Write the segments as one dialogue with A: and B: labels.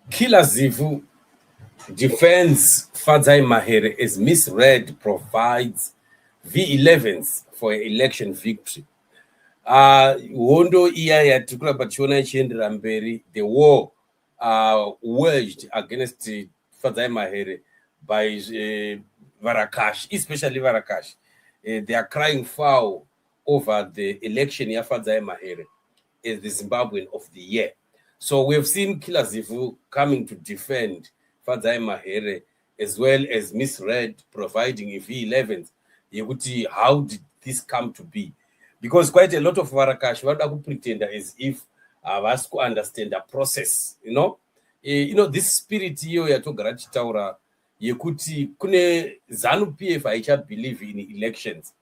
A: Killer Zivhu defends Fadzai Mahere as misread provides V11S for election victory. Hondo iya yatikura pachiona ichiendera mberi, the war waged against Fadzai Mahere by Varakash, especially Varakash. They are crying foul over the election of Fadzai Mahere as the Zimbabwean of the year. So we have seen Killer Zivhu coming to defend Fadzai Mahere as well as misread providing a V11. How did this come to be? Because quite a lot of Varakash wada pretend as if vas to understand the process, this spirit iyo yatogara tichitaura yekuti kune ZANU PF haicha believe in elections.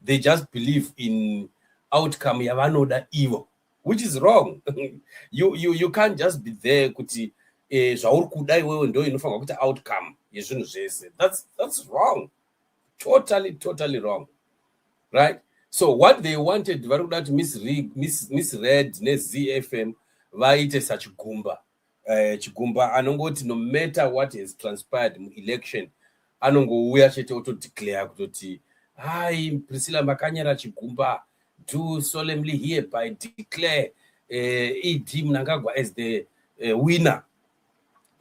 A: They just believe in outcome yavanoda ivo, which is wrong. you can't just be there kuti zvauri kuda iwewe ndo inofanirwa kuti outcome yezvinhu zvese. That's wrong. Totally wrong, right? So what they wanted vari kuda kuti misread neZFM vaite sachigumba. Chigumba anongoti no matter what has transpired in election anongouya chete otodeclare kutoti hai Priscilla makanyara chigumba, do solemnly hereby declare ED Mnangagwa as the winner.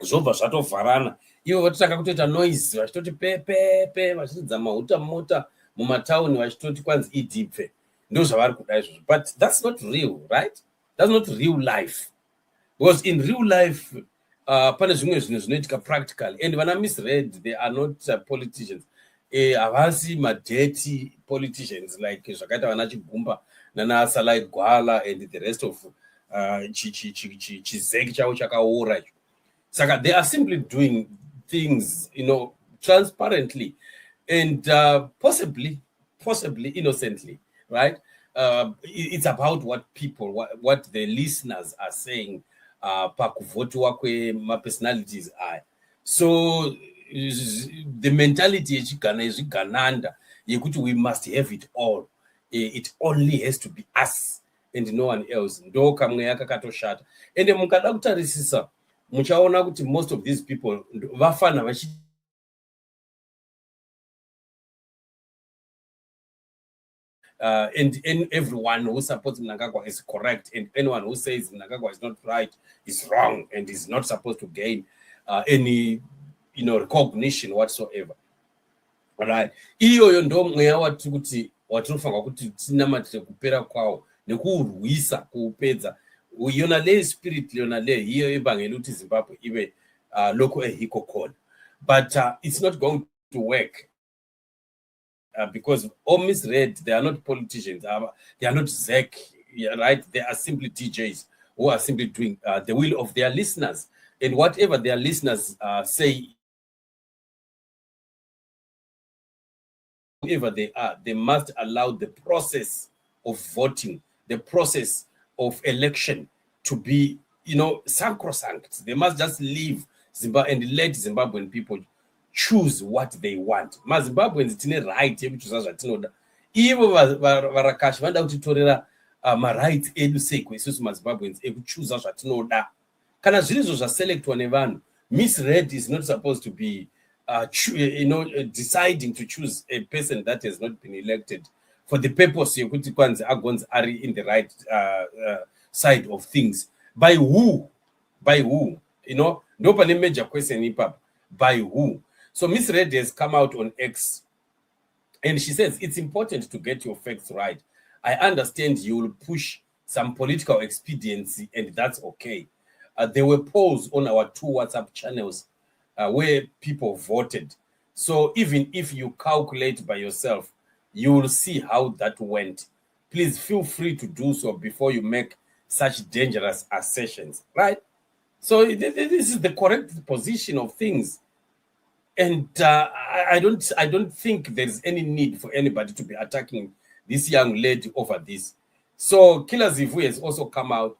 A: Zvobva zvatovharana ivo vatotanga kutoita noise vachitoti pepepe vachiridza mahuta mota mumatauni vachitoti kwanzi idipfe. Ndo zvavari kuda izvozvo, but that's not real, right? That's not real life. Because in real life pane zvimwe zvinhu zvinoitika practical, and vana misread, they are not politicians. Havasi dirty politicians like zvakaita vana Chigumba nana Salai Gwala and the rest of chizeki chavo chakaora. Saka they are simply doing things, transparently and possibly innocently, right? It's about what people, what the listeners are saying pakuvotiwa kwemapersonalities aya. So the mentality yechigana yezvigananda yekuti we must have it all, it only has to be us and no one else, ndo kamweya kakatoshata. And mukada kutarisisa muchaona kuti most of these people vafana vachi and everyone who supports Mnangagwa is correct, and anyone who says Mnangagwa is not right is wrong and is not supposed to gain any recognition whatsoever. All right, iyoyo ndo mweya watinofanirwa kuti tinamatire kupera kwawo nekuurwisa kuupedza. Yona le spirit yona le hiyo ibangela ukuthi Zimbabwe ibe local ehiko khona, but it's not going to work. Because all misread, they are not politicians, they are not ZEC, right? They are simply DJs who are simply doing the will of their listeners. And whatever their listeners say, whoever they are, they must allow the process of voting, the process of election to be, sacrosanct. They must just leave Zimbabwe and let Zimbabwean people choose what they want. MaZimbabweans tine right yekuchoose zvatinoda. Ivo varakashi vanoda kutitorera marights edu seko isusu MaZimbabweans ekuchoose zvatinoda. Kana zviri izvo zvaselectwa nevanhu, misread is not supposed to be deciding to choose a person that has not been elected for the purpose yekuti kwanzi agonzi ari in the right side of things. By who? Ndo pane major question ipapa. By who? So Miss Red has come out on X and she says it's important to get your facts right. I understand you will push some political expediency and that's okay. There were polls on our 2 WhatsApp channels where people voted. So even if you calculate by yourself, you will see how that went. Please feel free to do so before you make such dangerous assertions, right? So this is the correct position of things. And I don't think there's any need for anybody to be attacking this young lady over this. So Killer Zivhu has also come out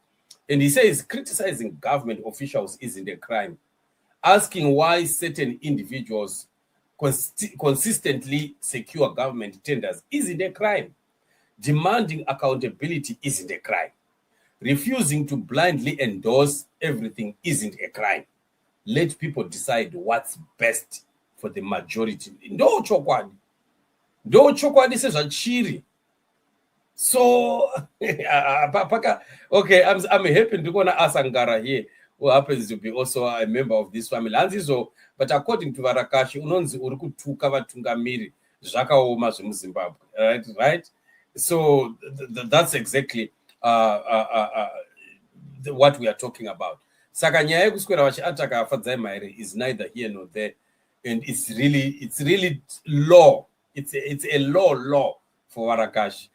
A: and he says criticizing government officials isn't a crime. Asking why certain individuals consistently secure government tenders isn't a crime. Demanding accountability isn't a crime. Refusing to blindly endorse everything isn't a crime. let people decide what's best for the majority. No chokwadi sezvachiri. So okay, I'm happy to go to Asangara here, who happens to be also a member of this family. But according to Varakashi, unonzi uri kutuka vatungamiri zvakaoma zvemuZimbabwe, right? So that's exactly what we are talking about. Saka nyaya yekuswera vachiataka Fadzai Mahere is neither here nor there, and it's really law. It's a law for Varakashi.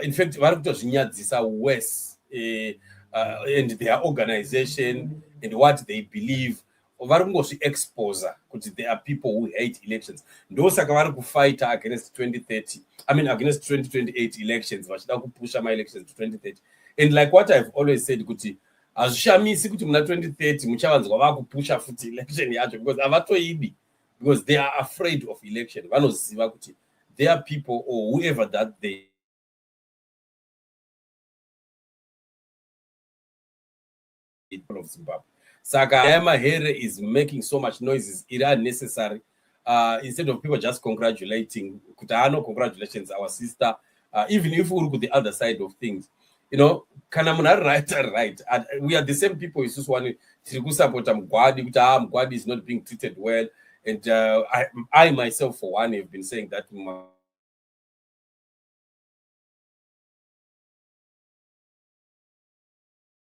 A: In fact, vari kutozvinyadzisa worse, and their organization and what they believe. Vari kungozviexposa kuti there are people who hate elections. Ndosaka vari kufighta against 2030. I mean, against 2028 elections. Vachida kupusha my-elections to 2030. And like what I've always said, kuti hazvishamisi kuti muna 2030 muchavanzwa vakupusha futi election yacho, because havatoidi, because they are afraid of election. Vanoziva kuti there are people or whoever that they of Zimbabwe. Saka Mahere is making so much noises, it unnecessary. Instead of people just congratulating, Kutano, congratulations, our sister. Even if we look at the other side of things, you know, Kanamuna right. We are the same people. It's just one to support Mugwadi is not being treated well. And I myself, for one, have been saying that